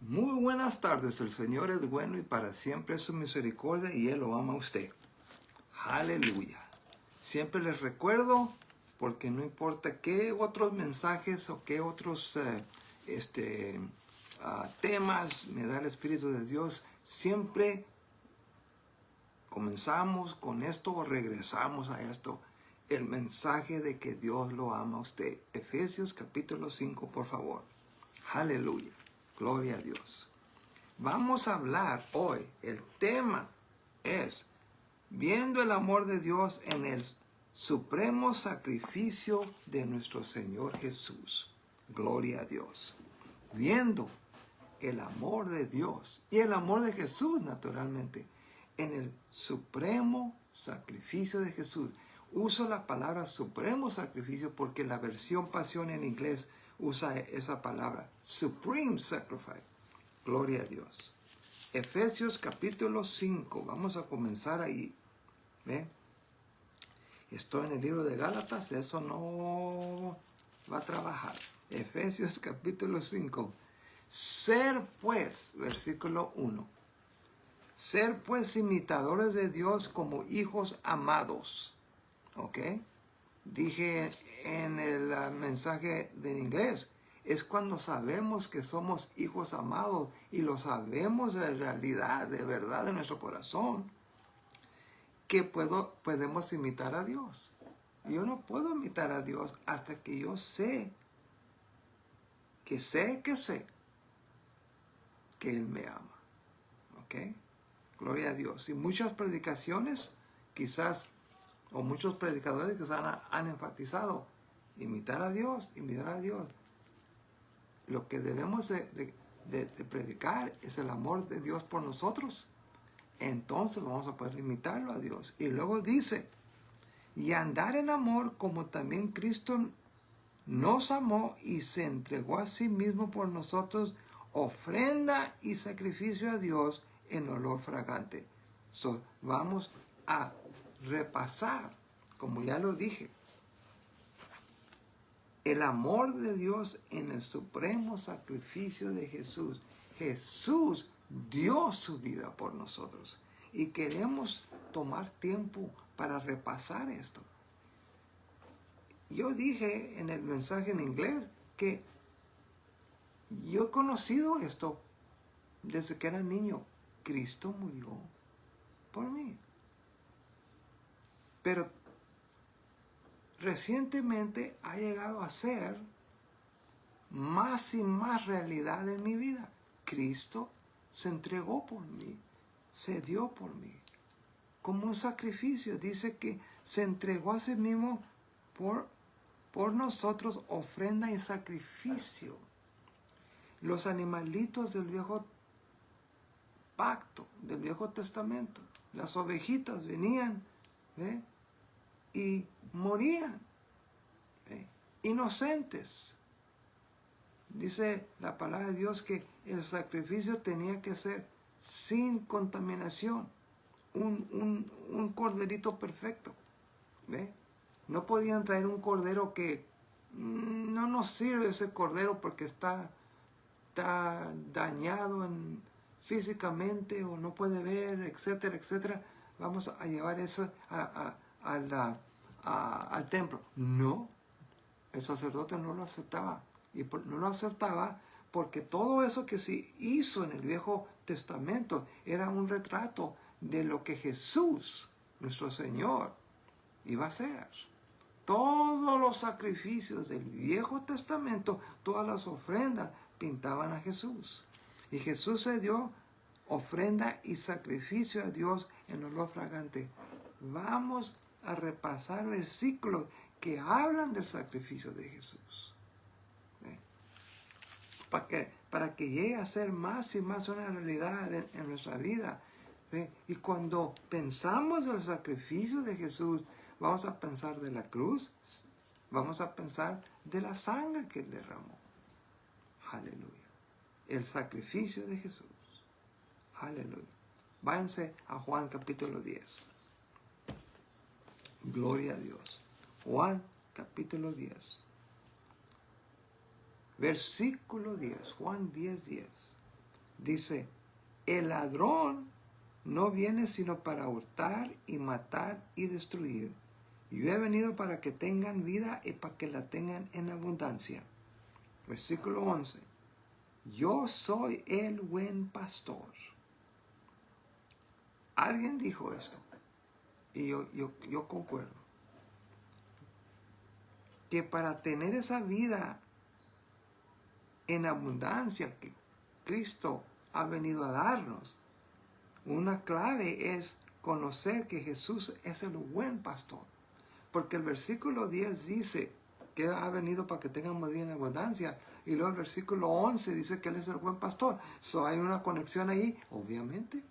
Muy buenas tardes, el Señor es bueno y para siempre es su misericordia y Él lo ama a usted. Aleluya. Siempre les recuerdo, porque no importa qué otros mensajes o qué otros temas me da el Espíritu de Dios, siempre comenzamos con esto o regresamos a esto. El mensaje de que Dios lo ama a usted. Efesios capítulo 5, por favor. Aleluya. Gloria a Dios. Vamos a hablar hoy, el tema es viendo el amor de Dios en el supremo sacrificio de nuestro Señor Jesús. Gloria a Dios. Viendo el amor de Dios y el amor de Jesús, naturalmente, en el supremo sacrificio de Jesús. Uso la palabra supremo sacrificio porque la versión Pasión en inglés usa esa palabra, supreme sacrifice. Gloria a Dios. Efesios capítulo 5. Vamos a comenzar ahí. ¿Ve? Estoy en el libro de Gálatas. Eso no va a trabajar. Efesios capítulo 5. Ser pues, versículo 1. Ser pues imitadores de Dios como hijos amados. ¿Ok? Dije en el mensaje de inglés. Es cuando sabemos que somos hijos amados y lo sabemos de realidad, de verdad, de nuestro corazón, que podemos imitar a Dios. Yo no puedo imitar a Dios hasta que yo sé que Él me ama. ¿Ok? Gloria a Dios. Y muchas predicaciones, quizás, o muchos predicadores quizás han enfatizado, imitar a Dios, imitar a Dios. Lo que debemos de predicar es el amor de Dios por nosotros. Entonces vamos a poder imitarlo a Dios. Y luego dice, y andar en amor como también Cristo nos amó y se entregó a sí mismo por nosotros, ofrenda y sacrificio a Dios en olor fragante. Vamos a repasar, como ya lo dije, el amor de Dios en el supremo sacrificio de Jesús. Jesús dio su vida por nosotros. Y queremos tomar tiempo para repasar esto. Yo dije en el mensaje en inglés que yo he conocido esto desde que era niño. Cristo murió por mí. Pero recientemente ha llegado a ser más y más realidad en mi vida. Cristo se entregó por mí, se dio por mí, como un sacrificio. Dice que se entregó a sí mismo por nosotros, ofrenda y sacrificio. Los animalitos del viejo pacto, del viejo testamento, las ovejitas venían, ¿ve? Y morían, inocentes. Dice la palabra de Dios que el sacrificio tenía que ser sin contaminación, un corderito perfecto. ¿Ve? No podían traer un cordero que no nos sirve, ese cordero porque está dañado físicamente o no puede ver, etcétera, etcétera. Vamos a llevar eso al templo. No, el sacerdote no lo aceptaba. Y no lo aceptaba porque todo eso que se hizo en el Viejo Testamento era un retrato de lo que Jesús, nuestro Señor, iba a hacer. Todos los sacrificios del Viejo Testamento, todas las ofrendas pintaban a Jesús. Y Jesús se dio ofrenda y sacrificio a Dios en olor fragante. Vamos a repasar versículos que hablan del sacrificio de Jesús. Para que llegue a ser más y más una realidad en nuestra vida. Y cuando pensamos del sacrificio de Jesús, vamos a pensar de la cruz, vamos a pensar de la sangre que Él derramó. Aleluya. El sacrificio de Jesús. Aleluya. Váyanse a Juan capítulo 10. Gloria a Dios. Juan capítulo 10. Versículo 10. Juan 10:10. Dice, el ladrón no viene sino para hurtar y matar y destruir. Yo he venido para que tengan vida y para que la tengan en abundancia. Versículo 11. Yo soy el buen pastor. Alguien dijo esto y yo concuerdo. Que para tener esa vida en abundancia que Cristo ha venido a darnos, una clave es conocer que Jesús es el buen pastor. Porque el versículo 10 dice que ha venido para que tengamos vida en abundancia. Y luego el versículo 11 dice que Él es el buen pastor. Hay una conexión ahí, obviamente.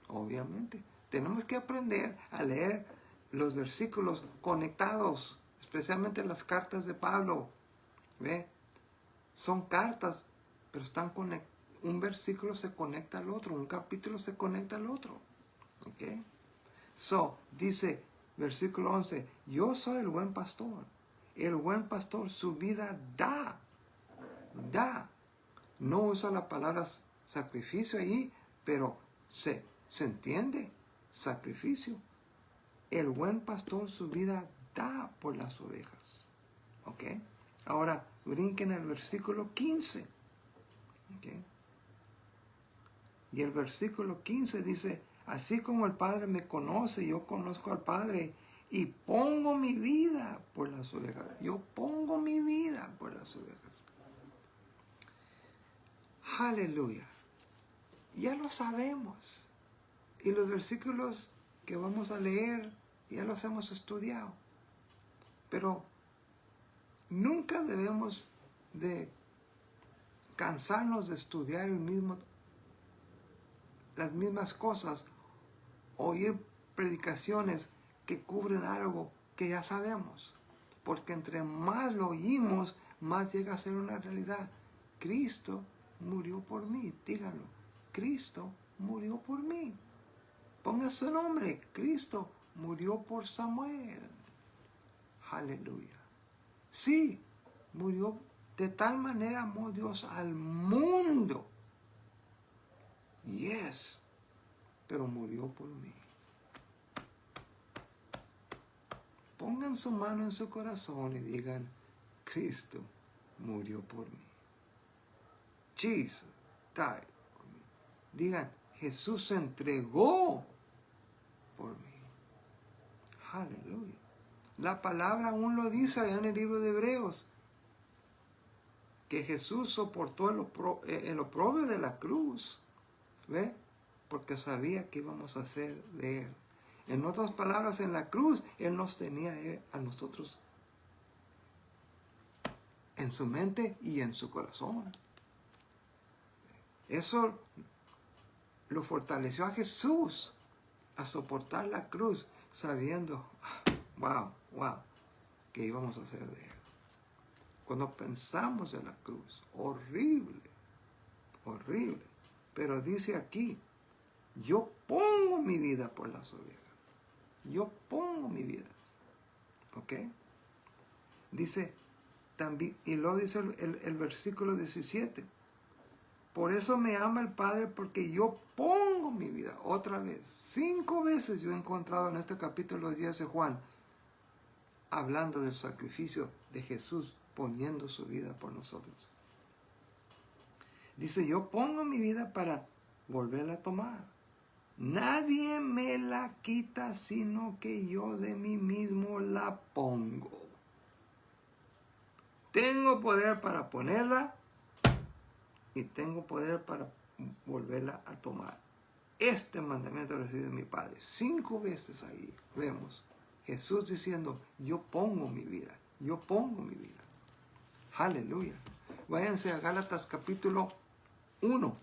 Obviamente. Tenemos que aprender a leer los versículos conectados, especialmente las cartas de Pablo. ¿Ve? Son cartas, pero están conectadas. Un versículo se conecta al otro, un capítulo se conecta al otro. ¿Ok? Dice, versículo 11, yo soy el buen pastor. El buen pastor su vida da. No usa la palabra sacrificio ahí, pero se entiende, sacrificio. El buen pastor su vida da por las ovejas. ¿Ok? Ahora, brinquen al versículo 15. ¿Ok? Y el versículo 15 dice, así como el Padre me conoce, yo conozco al Padre y pongo mi vida por las ovejas. Yo pongo mi vida por las ovejas. Aleluya. Ya lo sabemos. Y los versículos que vamos a leer ya los hemos estudiado. Pero nunca debemos de cansarnos de estudiar las mismas cosas, oír predicaciones que cubren algo que ya sabemos. Porque entre más lo oímos, más llega a ser una realidad. Cristo murió por mí, díganlo. Cristo murió por mí. Ponga su nombre, Cristo murió por Samuel. Aleluya. Sí, murió. De tal manera amó Dios al mundo. Yes, pero murió por mí. Pongan su mano en su corazón y digan, Cristo murió por mí. Jesus died for me. Digan, Jesús se entregó por mí. Aleluya. La palabra aún lo dice allá en el libro de Hebreos, que Jesús soportó el oprobio de la cruz. ¿Ve? Porque sabía que íbamos a hacer de Él. En otras palabras, en la cruz, Él nos tenía a nosotros en su mente y en su corazón. Eso lo fortaleció a Jesús a soportar la cruz, sabiendo, wow, que íbamos a hacer de Él. Cuando pensamos en la cruz, horrible. Pero dice aquí, yo pongo mi vida por las ovejas. Yo pongo mi vida. ¿Ok? Dice también, y luego dice el versículo 17. Por eso me ama el Padre, porque yo pongo mi vida. Otra vez, 5 veces yo he encontrado en este capítulo 10 de Juan, hablando del sacrificio de Jesús poniendo su vida por nosotros. Dice, yo pongo mi vida para volverla a tomar. Nadie me la quita, sino que yo de mí mismo la pongo. Tengo poder para ponerla y tengo poder para volverla a tomar. Este mandamiento lo recibe de mi Padre. 5 veces ahí vemos Jesús diciendo, yo pongo mi vida. Yo pongo mi vida. Aleluya. Váyanse a Gálatas capítulo 1.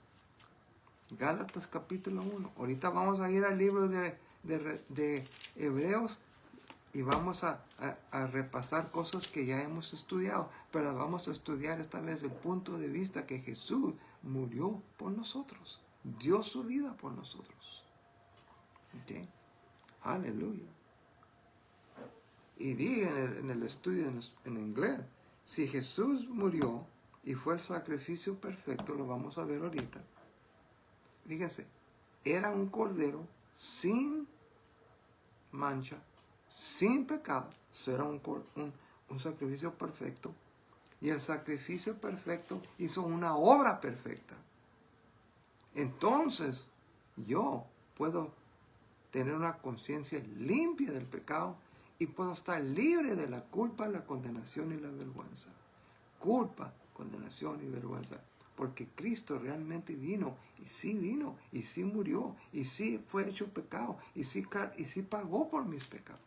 Gálatas capítulo 1. Ahorita vamos a ir al libro de Hebreos y vamos a repasar cosas que ya hemos estudiado, pero vamos a estudiar esta vez el punto de vista que Jesús murió por nosotros, dio su vida por nosotros. ¿Okay? Aleluya. Y dije en el estudio en inglés, si Jesús murió y fue el sacrificio perfecto, lo vamos a ver ahorita, fíjense, era un cordero sin mancha, sin pecado. Eso era un sacrificio perfecto. Y el sacrificio perfecto hizo una obra perfecta. Entonces, yo puedo tener una conciencia limpia del pecado y puedo estar libre de la culpa, la condenación y la vergüenza. Culpa, condenación y vergüenza. Porque Cristo realmente vino, y sí murió, y sí fue hecho pecado, y sí pagó por mis pecados.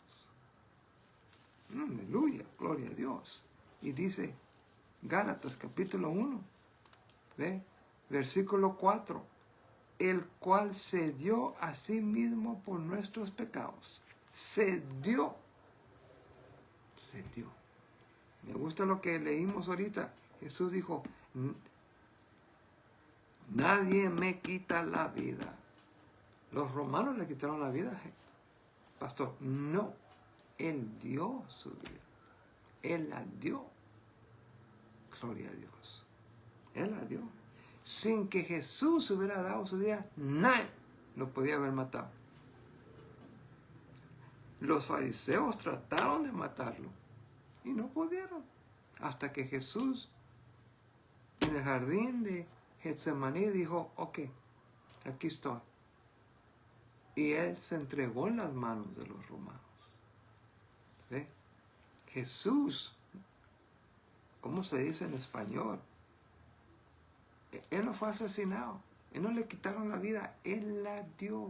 Aleluya, gloria a Dios. Y dice Gálatas capítulo 1, ¿ve? Versículo 4. El cual se dio a sí mismo por nuestros pecados. Se dio. Se dio. Me gusta lo que leímos ahorita. Jesús dijo, nadie me quita la vida. Los romanos le quitaron la vida, pastor. No, Él dio su vida. Él la dio. Gloria a Dios. Él la dio. Sin que Jesús hubiera dado su vida, nadie lo podía haber matado. Los fariseos trataron de matarlo y no pudieron. Hasta que Jesús en el jardín de Getsemaní dijo, ok, aquí estoy. Y Él se entregó en las manos de los romanos. ¿Ve? Jesús, ¿cómo se dice en español? Él no fue asesinado. Él no le quitaron la vida. Él la dio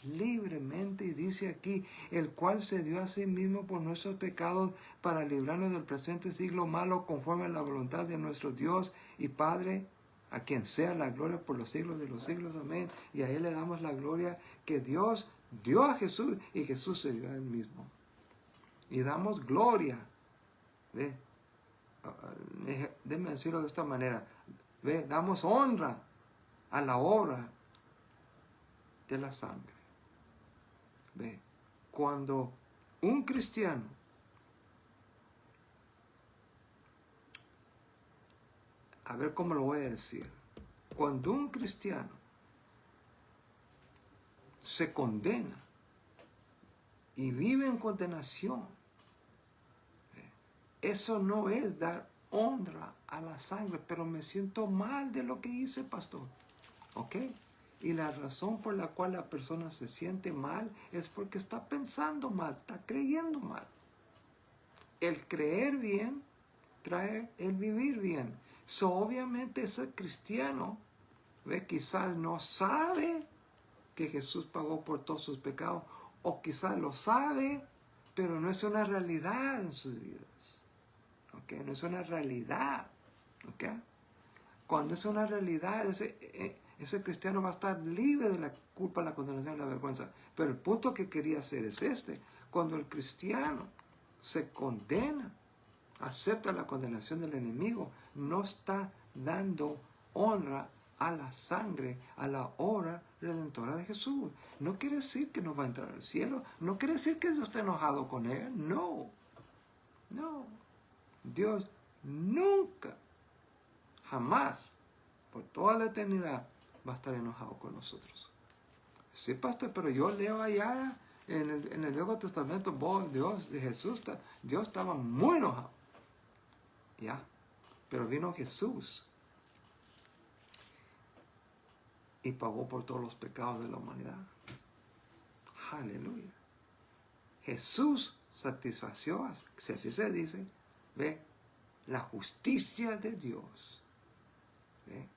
libremente. Y dice aquí, el cual se dio a sí mismo por nuestros pecados para librarnos del presente siglo malo conforme a la voluntad de nuestro Dios y Padre, a quien sea la gloria por los siglos de los siglos. Amén. Y a Él le damos la gloria que Dios dio a Jesús y Jesús se dio a Él mismo. Y damos gloria. ¿Ve? Déjenme decirlo de esta manera. ¿Ve? Damos honra a la obra de la sangre. ¿Ve? Cuando un cristiano a ver cómo lo voy a decir. Cuando un cristiano se condena y vive en condenación, eso no es dar honra a la sangre, pero me siento mal de lo que hice, pastor. ¿Ok? Y la razón por la cual la persona se siente mal es porque está pensando mal, está creyendo mal. El creer bien trae el vivir bien. So, obviamente ese cristiano, ¿ve? Quizás no sabe que Jesús pagó por todos sus pecados, o quizás lo sabe, pero no es una realidad en sus vidas. ¿Okay? No es una realidad. ¿Okay? Cuando es una realidad, ese cristiano va a estar libre de la culpa, la condenación y la vergüenza. Pero el punto que quería hacer es este. Cuando el cristiano se condena, acepta la condenación del enemigo, no está dando honra a la sangre, a la obra redentora de Jesús. No quiere decir que no va a entrar al cielo. No quiere decir que Dios está enojado con él. No. No. Dios nunca, jamás, por toda la eternidad, va a estar enojado con nosotros. Sí, pastor, pero yo leo allá en el Nuevo Testamento, Dios de Jesús, Dios estaba muy enojado. Ya, pero vino Jesús y pagó por todos los pecados de la humanidad. Aleluya. Jesús satisfació, si así se dice, ¿ve? La justicia de Dios. ¿Ve?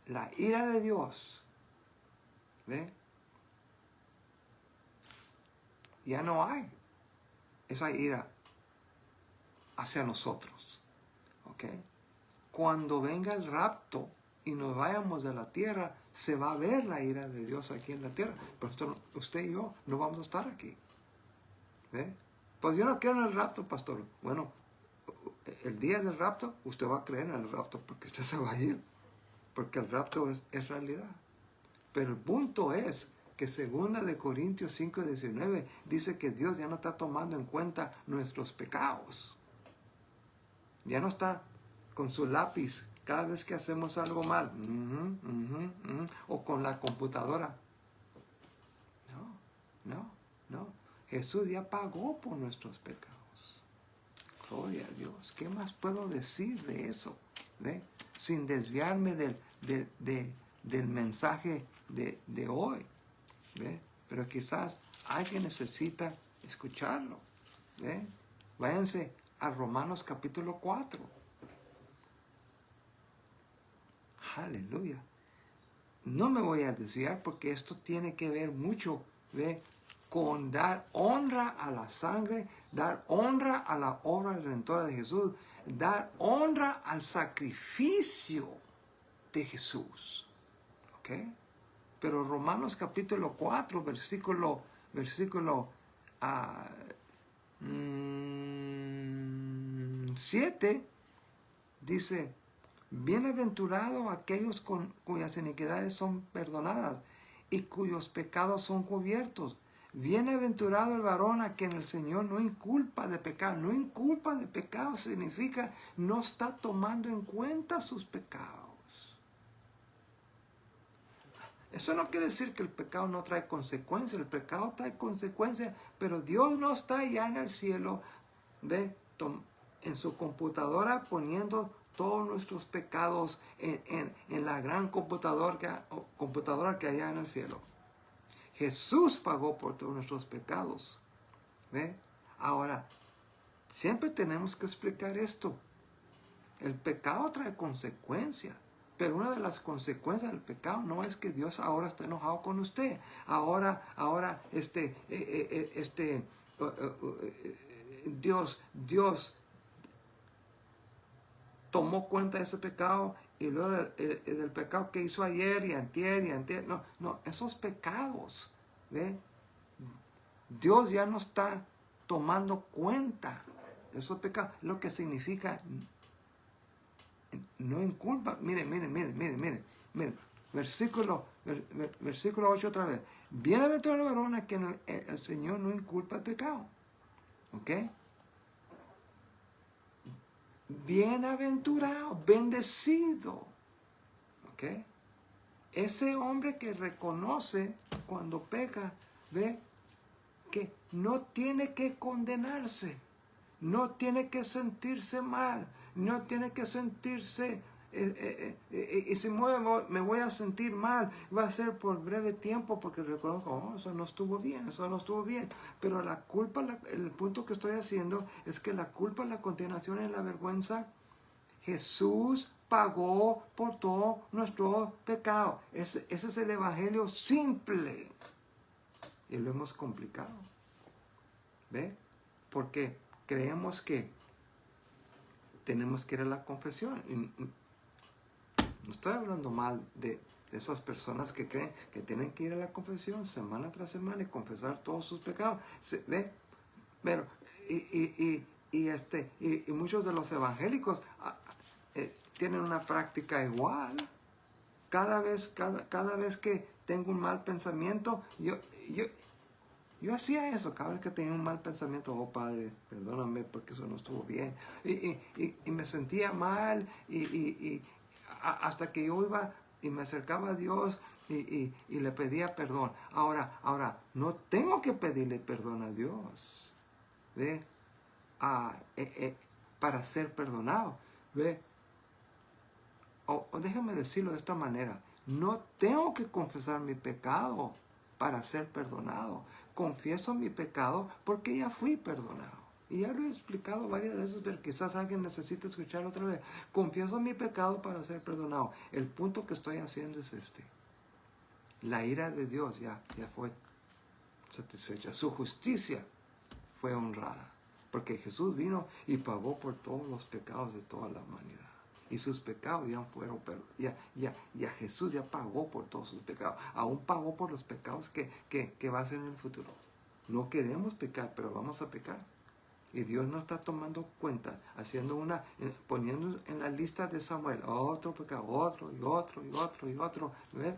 La ira de Dios. ¿Ve? Ya no hay esa ira hacia nosotros. ¿Ok? Cuando venga el rapto y nos vayamos de la tierra, se va a ver la ira de Dios aquí en la tierra. Pero usted y yo no vamos a estar aquí. ¿Ve? Pues yo no quiero en el rapto, pastor. Bueno, el día del rapto, usted va a creer en el rapto porque usted se va a ir. Porque el rapto es realidad. Pero el punto es que 2 Corintios 5:19 dice que Dios ya no está tomando en cuenta nuestros pecados. Ya no está con su lápiz cada vez que hacemos algo mal. O con la computadora. No. Jesús ya pagó por nuestros pecados. Gloria a Dios. ¿Qué más puedo decir de eso? ¿Ve? Sin desviarme del mensaje de hoy. ¿Ve? Pero quizás alguien necesita escucharlo. ¿Ve? Váyanse a Romanos capítulo 4. Aleluya. No me voy a desviar porque esto tiene que ver mucho, ¿ve?, con dar honra a la sangre, dar honra a la obra redentora de Jesús, dar honra al sacrificio de Jesús. ¿Ok? Pero Romanos capítulo 4, versículo 7, dice: bienaventurados aquellos cuyas iniquidades son perdonadas y cuyos pecados son cubiertos. Bienaventurado el varón a quien el Señor no inculpa de pecado. No inculpa de pecado significa no está tomando en cuenta sus pecados. Eso no quiere decir que el pecado no trae consecuencias. El pecado trae consecuencias, pero Dios no está allá en el cielo, ¿ve?, en su computadora poniendo todos nuestros pecados en la gran computadora que hay allá en el cielo. Jesús pagó por todos nuestros pecados. ¿Ve? Ahora, siempre tenemos que explicar esto. El pecado trae consecuencias, pero una de las consecuencias del pecado no es que Dios ahora está enojado con usted. Ahora, Dios tomó cuenta de ese pecado y luego del pecado que hizo ayer y antier. No, esos pecados, ¿ve?, Dios ya no está tomando cuenta de esos pecados. Lo que significa no inculpa. Miren. Versículo 8 otra vez. Bienaventurado el varón a quien el Señor no inculpa el pecado. ¿Ok? Bienaventurado, bendecido. ¿Ok? Ese hombre que reconoce cuando peca, ve que no tiene que condenarse, no tiene que sentirse mal, no tiene que sentirse, y si me voy a sentir mal, va a ser por breve tiempo porque reconozco, eso no estuvo bien, pero la culpa, el punto que estoy haciendo es que la culpa, la condenación y la vergüenza, Jesús pagó por todo nuestro pecado. Ese es el evangelio simple. Y lo hemos complicado. ¿Ve? Porque creemos que tenemos que ir a la confesión. Y no estoy hablando mal de esas personas que creen que tienen que ir a la confesión semana tras semana y confesar todos sus pecados. ¿Ve? Pero, y muchos de los evangélicos tienen una práctica igual. Cada vez que tengo un mal pensamiento, yo hacía eso. Cada vez que tenía un mal pensamiento, oh Padre, perdóname porque eso no estuvo bien. Y me sentía mal hasta que yo iba y me acercaba a Dios y le pedía perdón. Ahora, no tengo que pedirle perdón a Dios, ¿ve? Para ser perdonado, ¿ve? O déjame decirlo de esta manera, no tengo que confesar mi pecado para ser perdonado. Confieso mi pecado porque ya fui perdonado. Y ya lo he explicado varias veces, pero quizás alguien necesite escucharlo otra vez. Confieso mi pecado para ser perdonado. El punto que estoy haciendo es este. La ira de Dios ya fue satisfecha. Su justicia fue honrada. Porque Jesús vino y pagó por todos los pecados de toda la humanidad. Y sus pecados ya fueron, ya Jesús ya pagó por todos sus pecados. Aún pagó por los pecados que va a hacer en el futuro. No queremos pecar, pero vamos a pecar. Y Dios no está tomando cuenta, poniendo en la lista de Samuel otro pecado, otro. ¿Ves?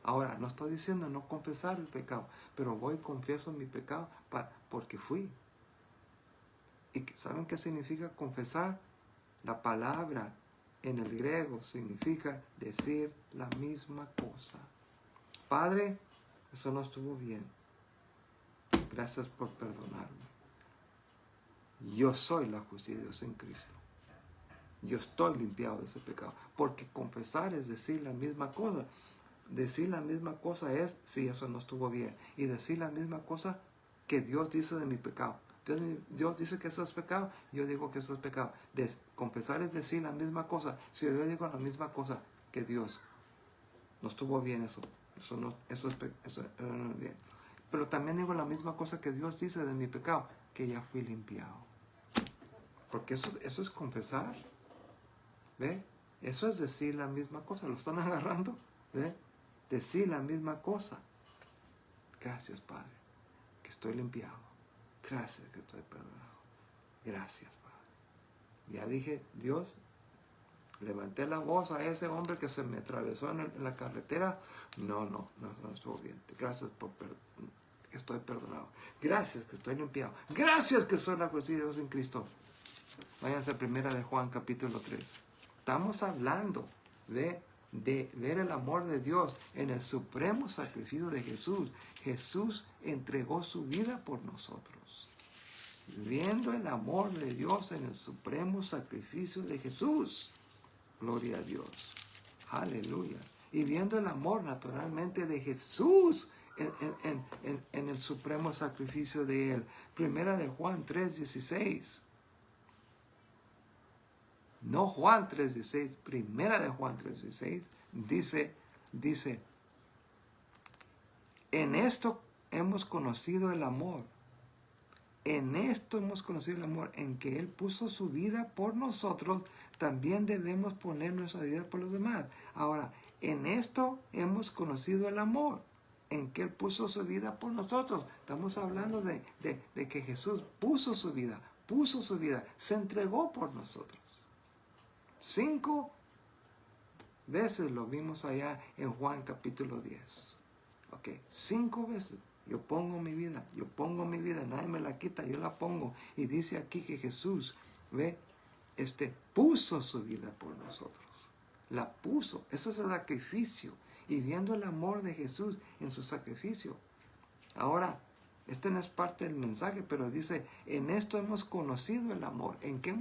Ahora, no estoy diciendo no confesar el pecado, pero voy y confieso mi pecado porque fui. ¿Y saben qué significa confesar? La palabra en el griego significa decir la misma cosa. Padre, eso no estuvo bien. Gracias por perdonarme. Yo soy la justicia de Dios en Cristo. Yo estoy limpiado de ese pecado. Porque confesar es decir la misma cosa. Decir la misma cosa es, sí, eso no estuvo bien. Y decir la misma cosa que Dios dice de mi pecado. Dios dice que eso es pecado, yo digo que eso es pecado. Confesar es decir la misma cosa. Si yo digo la misma cosa que Dios, no estuvo bien eso. Eso no es bien. Pero también digo la misma cosa que Dios dice de mi pecado, que ya fui limpiado. Porque eso es confesar. ¿Ve? Eso es decir la misma cosa. ¿Lo están agarrando? ¿Ve? Decir la misma cosa. Gracias, Padre, que estoy limpiado. Gracias que estoy perdonado. Gracias, Padre. Ya dije, Dios, levanté la voz a ese hombre que se me atravesó en la carretera. No estuvo bien. Gracias por que estoy perdonado. Gracias que estoy limpiado. Gracias que soy la justicia de Dios en Cristo. Váyanse a 1 de Juan capítulo 3. Estamos hablando de ver el amor de Dios en el supremo sacrificio de Jesús. Jesús entregó su vida por nosotros. Viendo el amor de Dios en el supremo sacrificio de Jesús. Gloria a Dios. Aleluya. Y viendo el amor naturalmente de Jesús en el supremo sacrificio de Él. 1 de Juan 3:16. No Juan 3:16, 1 de Juan 3:16, dice, en esto hemos conocido el amor. En esto hemos conocido el amor, en que Él puso su vida por nosotros, también debemos poner nuestra vida por los demás. Ahora, en esto hemos conocido el amor, en que Él puso su vida por nosotros. Estamos hablando de que Jesús puso su vida, se entregó por nosotros. 5 veces lo vimos allá en Juan capítulo 10. 5 veces. Yo pongo mi vida, nadie me la quita, yo la pongo. Y dice aquí que Jesús, puso su vida por nosotros. La puso, eso es el sacrificio. Y viendo el amor de Jesús en su sacrificio. Ahora, este no es parte del mensaje, pero dice, en esto hemos conocido el amor. En que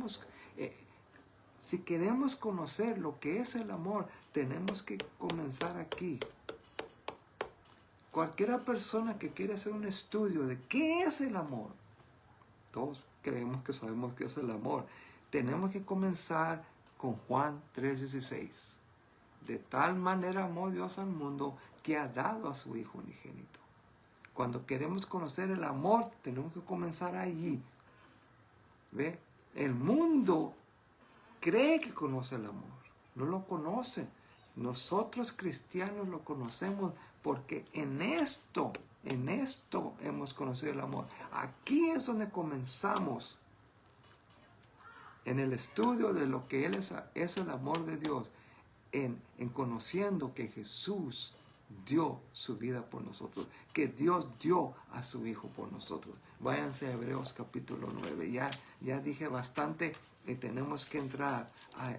si queremos conocer lo que es el amor, tenemos que comenzar aquí. Cualquier persona que quiera hacer un estudio de qué es el amor, todos creemos que sabemos qué es el amor. Tenemos que comenzar con Juan 3:16. De tal manera amó Dios al mundo que ha dado a su Hijo unigénito. Cuando queremos conocer el amor, tenemos que comenzar allí. ¿Ve? El mundo cree que conoce el amor. No lo conoce. Nosotros cristianos lo conocemos porque en esto hemos conocido el amor. Aquí es donde comenzamos en el estudio de lo que es el amor de Dios, en conociendo que Jesús dio su vida por nosotros, que Dios dio a su Hijo por nosotros. Váyanse a Hebreos capítulo 9. Ya dije bastante y tenemos que entrar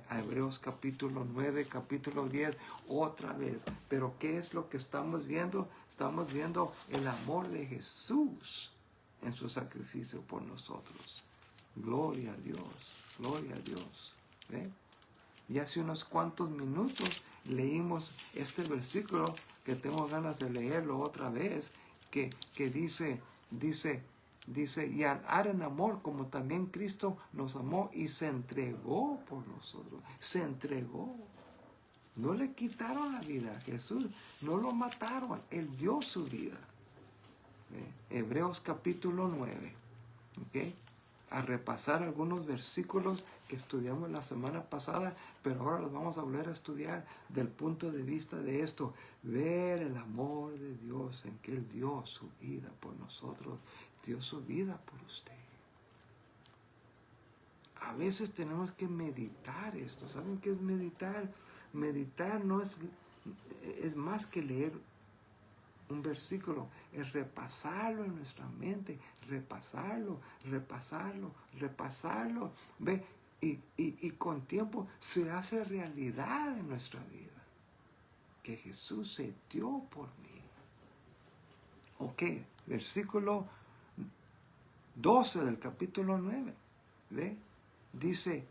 a Hebreos capítulo 9, capítulo 10 otra vez. Pero ¿qué es lo que estamos viendo? Estamos viendo el amor de Jesús en su sacrificio por nosotros. Gloria a Dios, gloria a Dios. ¿Ve? Y hace unos cuantos minutos leímos este versículo que tengo ganas de leerlo otra vez, que dice, y andar en amor como también Cristo nos amó y se entregó por nosotros. Se entregó. No le quitaron la vida a Jesús, no lo mataron, Él dio su vida. Hebreos capítulo 9. ¿Okay? A repasar algunos versículos que estudiamos la semana pasada, pero ahora los vamos a volver a estudiar del punto de vista de esto. Ver el amor de Dios en que Él dio su vida por nosotros, dio su vida por usted. A veces tenemos que meditar esto. ¿Saben qué es meditar? Meditar no es más que leer un versículo, es repasarlo en nuestra mente, repasarlo. Ve, y con tiempo se hace realidad en nuestra vida. Que Jesús se dio por mí. Ok, versículo 12 del capítulo 9. ¿Ve? Dice,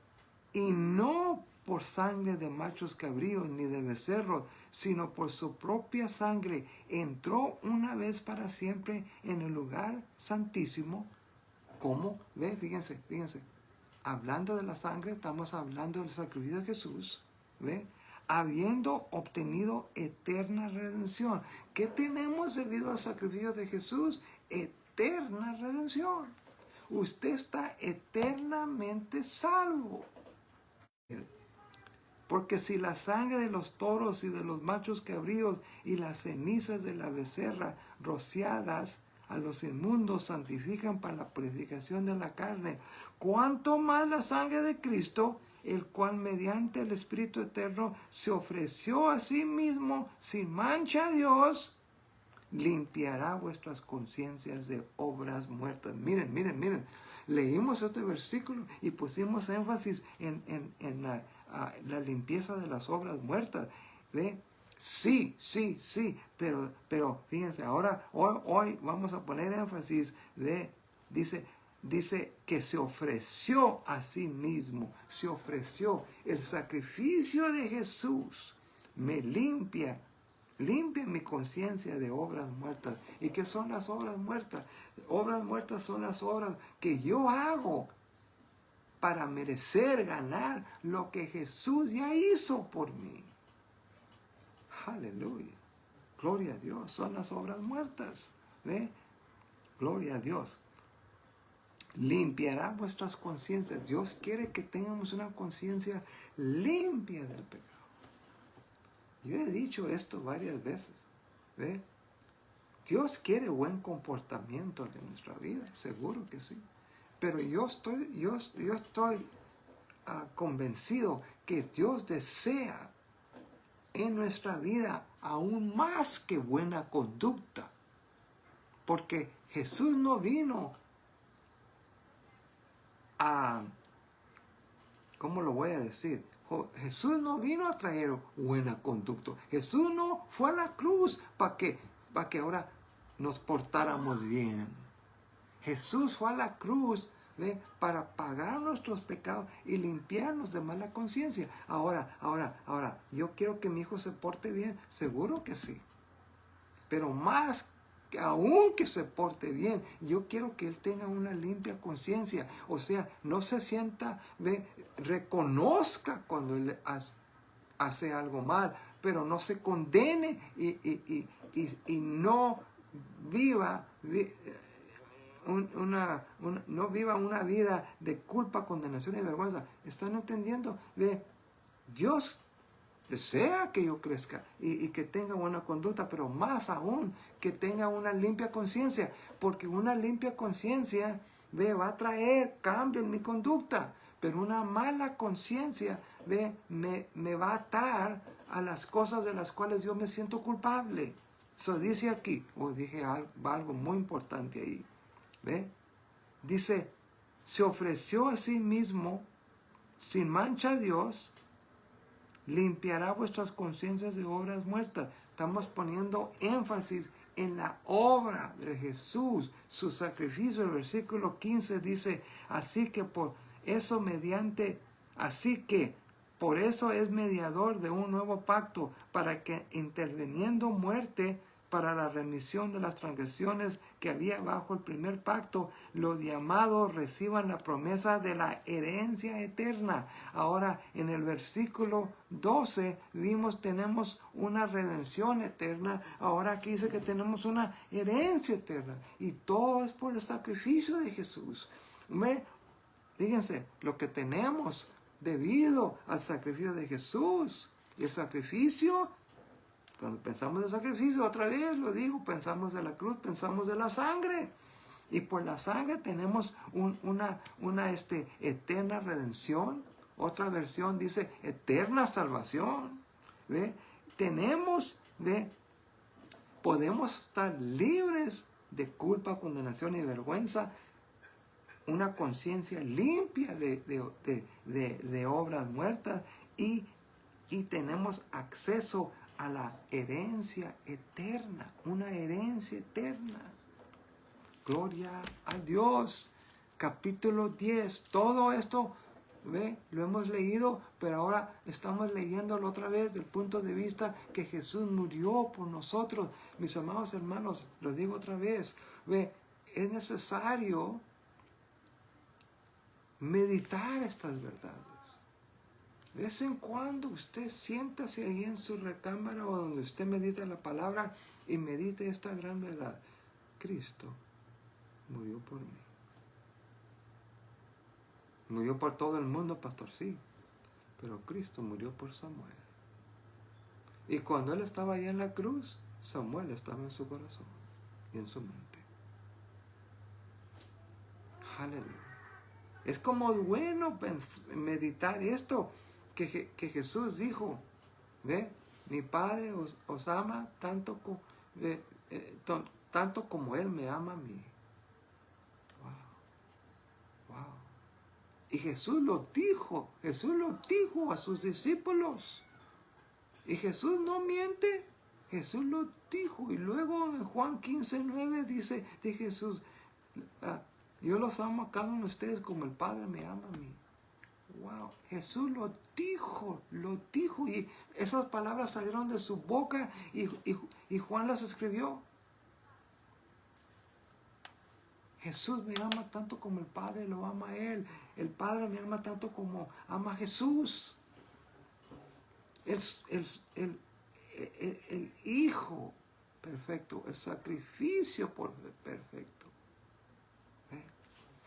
y no por sangre de machos cabríos ni de becerros, sino por su propia sangre entró una vez para siempre en el lugar santísimo. ¿Cómo? ¿Ve? Fíjense. Hablando de la sangre, estamos hablando del sacrificio de Jesús. ¿Ve? Habiendo obtenido eterna redención. ¿Qué tenemos debido al sacrificio de Jesús? Eterna redención. Usted está eternamente salvo. Porque si la sangre de los toros y de los machos cabríos y las cenizas de la becerra rociadas a los inmundos santifican para la purificación de la carne, ¿cuánto más la sangre de Cristo, el cual mediante el Espíritu Eterno se ofreció a sí mismo sin mancha a Dios, limpiará vuestras conciencias de obras muertas? Miren. Leímos este versículo y pusimos énfasis en la limpieza de las obras muertas. ¿Ve? Sí, pero fíjense, ahora hoy vamos a poner énfasis de, dice que se ofreció a sí mismo, se ofreció. El sacrificio de Jesús me limpia mi conciencia de obras muertas. ¿Y qué son las obras muertas? Obras muertas son las obras que yo hago para merecer ganar lo que Jesús ya hizo por mí. Aleluya. Gloria a Dios. Son las obras muertas. ¿Ve? Gloria a Dios. Limpiará vuestras conciencias. Dios quiere que tengamos una conciencia limpia del pecado. Yo he dicho esto varias veces. ¿Ve? Dios quiere buen comportamiento de nuestra vida, seguro que sí. Pero yo estoy convencido que Dios desea en nuestra vida aún más que buena conducta. Porque Jesús no vino a, ¿cómo lo voy a decir? Jesús no vino a traer buena conducta. Jesús no fue a la cruz para que ahora nos portáramos bien. Jesús fue a la cruz, ¿ve?, para pagar nuestros pecados y limpiarnos de mala conciencia. Ahora, yo quiero que mi hijo se porte bien. Seguro que sí. Pero más que aún que se porte bien, yo quiero que él tenga una limpia conciencia. O sea, no se sienta, ¿ve?, reconozca cuando él hace algo mal, pero no se condene y no viva no viva una vida de culpa, condenación y vergüenza. ¿Están entendiendo? Dios desea que yo crezca y que tenga buena conducta, pero más aún que tenga una limpia conciencia, porque una limpia conciencia va a traer cambio en mi conducta, pero una mala conciencia me va a atar a las cosas de las cuales yo me siento culpable. Eso dice aquí, dije algo muy importante ahí. ¿Ve? Dice, se ofreció a sí mismo sin mancha a Dios, limpiará vuestras conciencias de obras muertas. Estamos poniendo énfasis en la obra de Jesús, su sacrificio. El versículo 15 dice, así que por eso es mediador de un nuevo pacto, para que interviniendo muerte para la remisión de las transgresiones que había bajo el primer pacto, los llamados reciban la promesa de la herencia eterna. Ahora, en el versículo 12 tenemos una redención eterna. Ahora aquí dice que tenemos una herencia eterna. Y todo es por el sacrificio de Jesús. Fíjense, lo que tenemos debido al sacrificio de Jesús. Y el sacrificio, cuando pensamos de sacrificio, otra vez lo digo, pensamos de la cruz, pensamos de la sangre. Y por la sangre tenemos una eterna redención. Otra versión dice eterna salvación. ¿Ve? Podemos estar libres de culpa, condenación y vergüenza una conciencia limpia de obras muertas y tenemos acceso a la herencia eterna, una herencia eterna. Gloria a Dios. Capítulo 10. Todo esto, ¿ve? Lo hemos leído, pero ahora estamos leyéndolo otra vez del punto de vista que Jesús murió por nosotros. Mis amados hermanos, lo digo otra vez, ¿ve? Es necesario meditar estas verdades. De vez en cuando usted siéntase ahí en su recámara o donde usted medita la palabra y medite esta gran verdad. Cristo murió por mí. Murió por todo el mundo, pastor, sí. Pero Cristo murió por Samuel. Y cuando él estaba ahí en la cruz, Samuel estaba en su corazón y en su mente. Aleluya. Es como bueno meditar esto que Jesús dijo. ¿Ve? Mi Padre os ama tanto como Él me ama a mí. Wow. Wow. Y Jesús lo dijo a sus discípulos. Y Jesús no miente, Jesús lo dijo. Y luego en Juan 15:9 dice de Jesús, yo los amo a cada uno de ustedes como el Padre me ama a mí. Wow, Jesús lo dijo. Y esas palabras salieron de su boca y Juan las escribió. Jesús me ama tanto como el Padre lo ama a Él. El Padre me ama tanto como ama a Jesús. El Hijo perfecto, el sacrificio perfecto.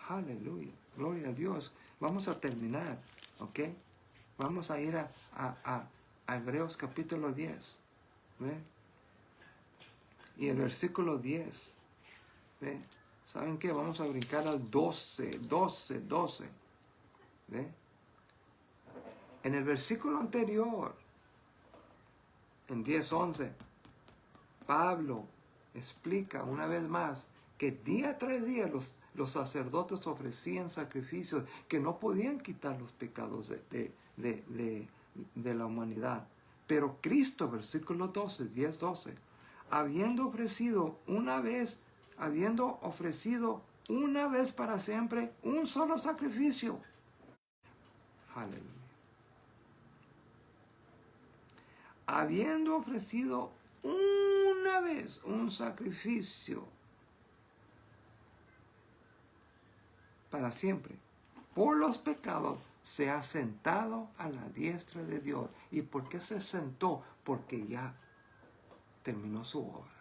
Aleluya, gloria a Dios. Vamos a terminar, ¿ok? Vamos a ir a Hebreos capítulo 10. ¿Ve? Y el versículo 10. ¿Ve? ¿Saben qué? Vamos a brincar al 12. ¿Ve? En el versículo anterior, en 10:11, Pablo explica una vez más que día tras día los sacerdotes ofrecían sacrificios que no podían quitar los pecados de la humanidad. Pero Cristo, versículo 12, 10:12, habiendo ofrecido una vez para siempre un solo sacrificio. Aleluya. Habiendo ofrecido una vez un sacrificio para siempre por los pecados, se ha sentado a la diestra de Dios. ¿Y por qué se sentó? Porque ya terminó su obra.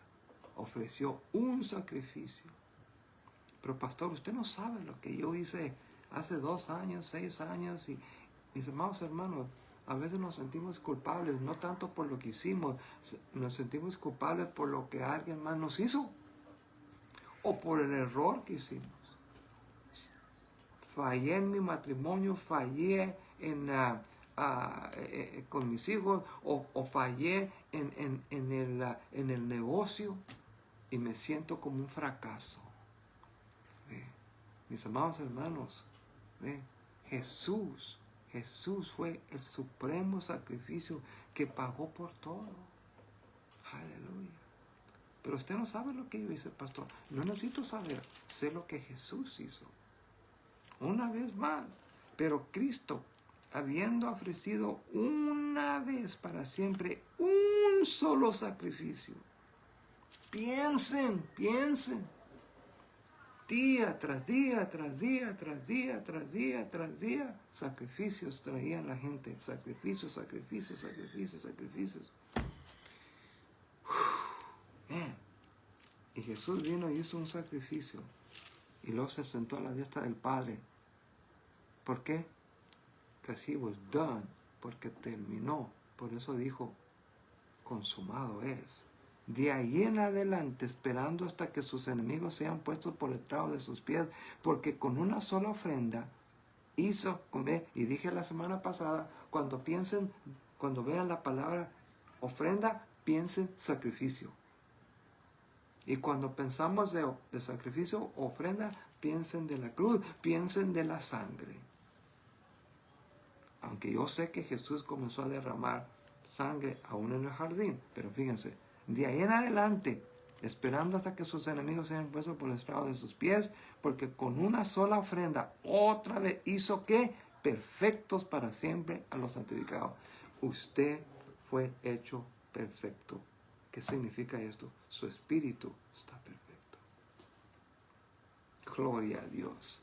Ofreció un sacrificio. Pero pastor, usted no sabe lo que yo hice hace 2 años, 6 años. Y mis amados hermanos, a veces nos sentimos culpables, no tanto por lo que hicimos, nos sentimos culpables por lo que alguien más nos hizo o por el error que hicimos. Fallé en mi matrimonio, fallé con mis hijos o fallé en el negocio y me siento como un fracaso. ¿Ve? Mis amados hermanos, ¿ve? Jesús fue el supremo sacrificio que pagó por todo. Aleluya. Pero usted no sabe lo que yo hice, pastor. No necesito saber, sé lo que Jesús hizo. Una vez más, pero Cristo, habiendo ofrecido una vez para siempre un solo sacrificio. Piensen. Día tras día, sacrificios traían la gente. Sacrificios. Y Jesús vino y hizo un sacrificio. Y luego se sentó a la diestra del Padre. ¿Por qué? Because he was done. Porque terminó. Por eso dijo, consumado es. De ahí en adelante, esperando hasta que sus enemigos sean puestos por estrado de sus pies, porque con una sola ofrenda hizo, y dije la semana pasada, cuando vean la palabra ofrenda, piensen sacrificio. Y cuando pensamos de sacrificio, ofrenda, piensen de la cruz, piensen de la sangre. Aunque yo sé que Jesús comenzó a derramar sangre aún en el jardín, pero fíjense, de ahí en adelante, esperando hasta que sus enemigos sean puestos por el estrado de sus pies, porque con una sola ofrenda, otra vez hizo que perfectos para siempre a los santificados. Usted fue hecho perfecto. ¿Qué significa esto? Su espíritu está perfecto. Gloria a Dios.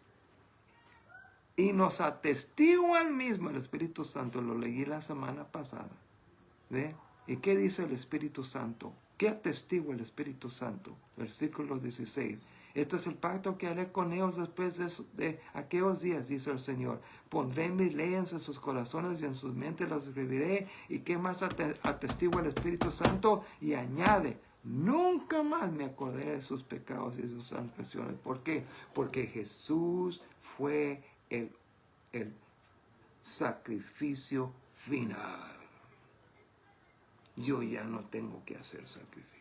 Y nos atestigua el mismo el Espíritu Santo. Lo leí la semana pasada. ¿Ve? ¿Y qué dice el Espíritu Santo? ¿Qué atestigua el Espíritu Santo? Versículo 16. Este es el pacto que haré con ellos después de aquellos días, dice el Señor. Pondré mis leyes en sus corazones y en sus mentes las escribiré. ¿Y qué más atestigua el Espíritu Santo? Y añade, nunca más me acordaré de sus pecados y de sus transgresiones. ¿Por qué? Porque Jesús fue el sacrificio final. Yo ya no tengo que hacer sacrificios.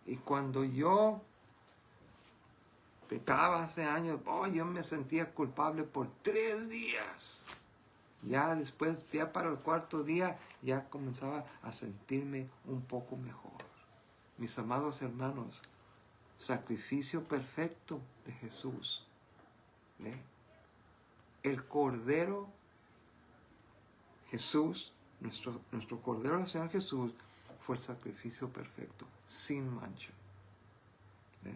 Y cuando yo pecaba hace años, yo me sentía culpable por 3 días. Ya después, ya para el 4.º día, ya comenzaba a sentirme un poco mejor. Mis amados hermanos, sacrificio perfecto de Jesús. ¿Ve? El Cordero Jesús, nuestro Cordero del Señor Jesús, fue el sacrificio perfecto, sin mancha. ¿Ve?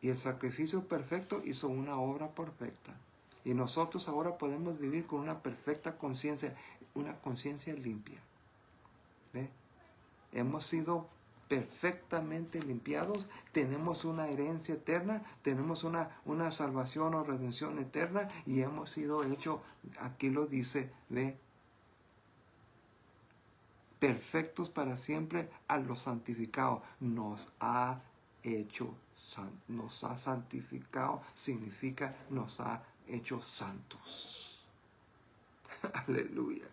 Y el sacrificio perfecto hizo una obra perfecta. Y nosotros ahora podemos vivir con una perfecta conciencia, una conciencia limpia. ¿Ve? Hemos sido perfectamente limpiados, tenemos una herencia eterna, tenemos una salvación o redención eterna y hemos sido hechos, aquí lo dice, ¿ve? Perfectos para siempre a los santificados. Nos ha hecho, nos ha santificado, significa nos ha hecho santos. Aleluya.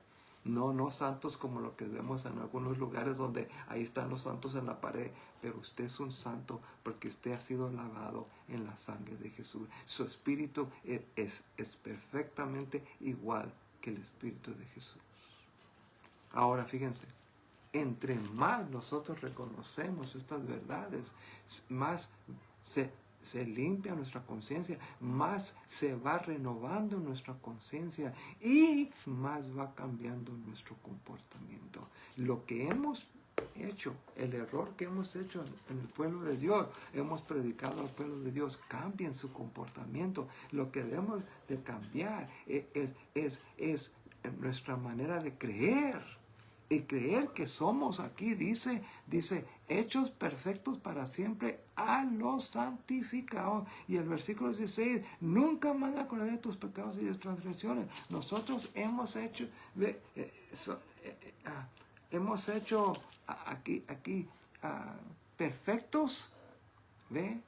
No santos como lo que vemos en algunos lugares donde ahí están los santos en la pared, pero usted es un santo porque usted ha sido lavado en la sangre de Jesús. Su espíritu es perfectamente igual que el espíritu de Jesús. Ahora fíjense, entre más nosotros reconocemos estas verdades, más se limpia nuestra conciencia, más se va renovando nuestra conciencia y más va cambiando nuestro comportamiento. Lo que hemos hecho, el error que hemos hecho en el pueblo de Dios, hemos predicado al pueblo de Dios, cambien su comportamiento. Lo que debemos de cambiar es nuestra manera de creer. Y creer que somos aquí, dice, hechos perfectos para siempre a los santificados. Y el versículo 16, nunca más acordaré de tus pecados y de tus transgresiones. Nosotros hemos hecho, aquí perfectos, ¿ve?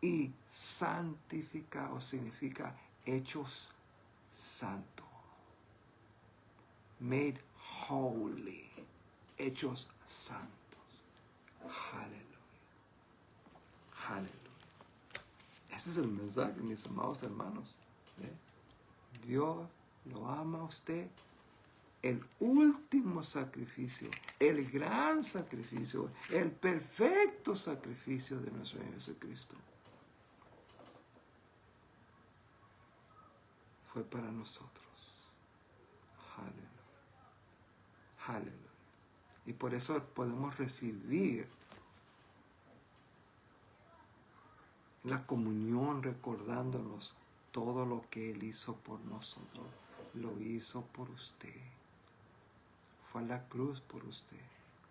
Y santificados significa hechos santos. Made holy, hechos santos. Aleluya. Aleluya. Ese es el mensaje, mis amados hermanos. Dios lo ama a usted. El último sacrificio, el gran sacrificio, el perfecto sacrificio de nuestro Señor Jesucristo fue para nosotros. Aleluya. Aleluya. Y por eso podemos recibir la comunión recordándonos todo lo que Él hizo por nosotros. Lo hizo por usted. Fue a la cruz por usted.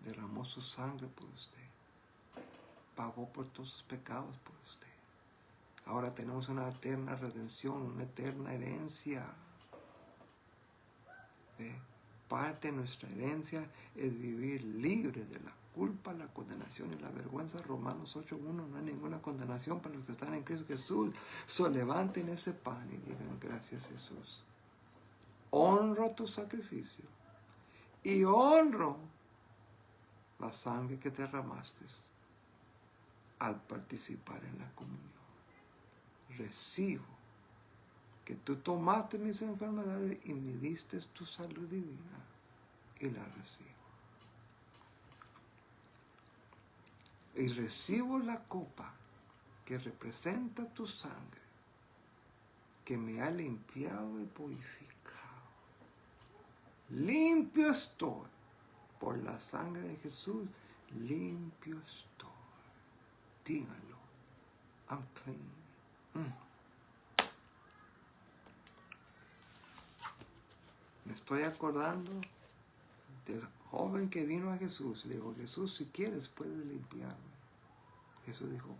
Derramó su sangre por usted. Pagó por todos sus pecados por usted. Ahora tenemos una eterna redención, una eterna herencia. ¿Ve? Parte de nuestra herencia es vivir libre de la culpa, la condenación y la vergüenza. Romanos 8.1, no hay ninguna condenación para los que están en Cristo Jesús. Levanten ese pan y digan gracias Jesús. Honro tu sacrificio y honro la sangre que derramaste al participar en la comunión. Recibo que tú tomaste mis enfermedades y me diste tu salud divina, y la recibo. Y recibo la copa que representa tu sangre, que me ha limpiado y purificado. Limpio estoy por la sangre de Jesús, limpio estoy. Díganlo. I'm clean. Me estoy acordando del joven que vino a Jesús. Le dijo, Jesús, si quieres, puedes limpiarme. Jesús dijo,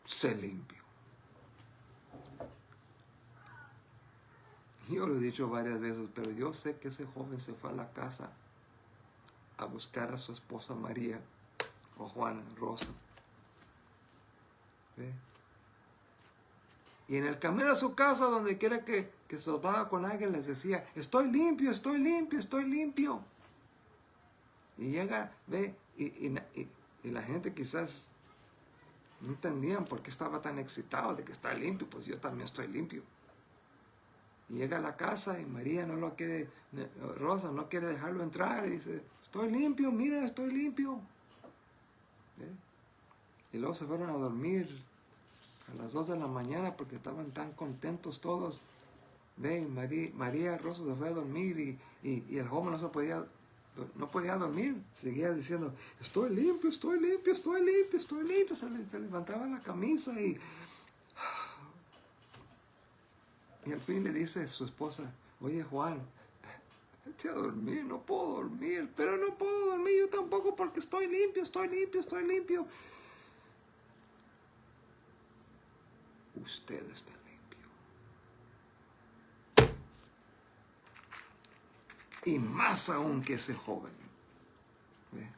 sé limpio. Yo lo he dicho varias veces, pero yo sé que ese joven se fue a la casa a buscar a su esposa María, o Juana, Rosa. ¿Ve? Y en el camino a su casa, donde quiera que se topaba con alguien, les decía, estoy limpio, estoy limpio, estoy limpio. Y llega, ve, y la gente quizás no entendían por qué estaba tan excitado de que está limpio, pues yo también estoy limpio. Y llega a la casa y María no lo quiere, Rosa no quiere dejarlo entrar, y dice, estoy limpio, mira, estoy limpio. ¿Ve? Y luego se fueron a dormir a las 2 de la mañana porque estaban tan contentos todos. Ve, María Rosa se fue a dormir y el joven no podía dormir. Seguía diciendo, estoy limpio, estoy limpio, estoy limpio, estoy limpio. Se levantaba la camisa y al fin le dice a su esposa, oye Juan, vete a dormir, no puedo dormir, pero no puedo dormir yo tampoco porque estoy limpio, estoy limpio, estoy limpio. Usted está limpio. Y más aún que ese joven. ¿Ve?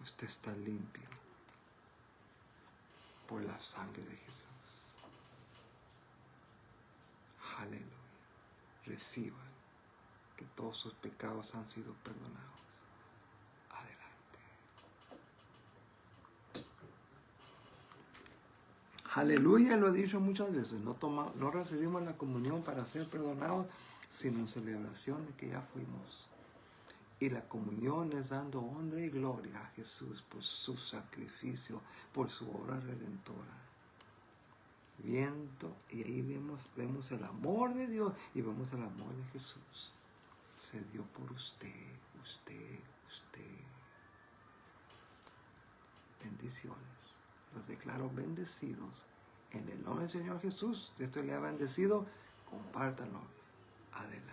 Usted está limpio por la sangre de Jesús. Aleluya. Reciban que todos sus pecados han sido perdonados. Adelante. Aleluya, lo he dicho muchas veces. No recibimos la comunión para ser perdonados, sino en celebración de que ya fuimos. Y la comunión es dando honra y gloria a Jesús por su sacrificio, por su obra redentora. Viendo, y ahí vemos el amor de Dios y vemos el amor de Jesús. Se dio por usted. Bendiciones. Los declaro bendecidos. En el nombre del Señor Jesús, Dios te le ha bendecido. Compártanlo. Adelante.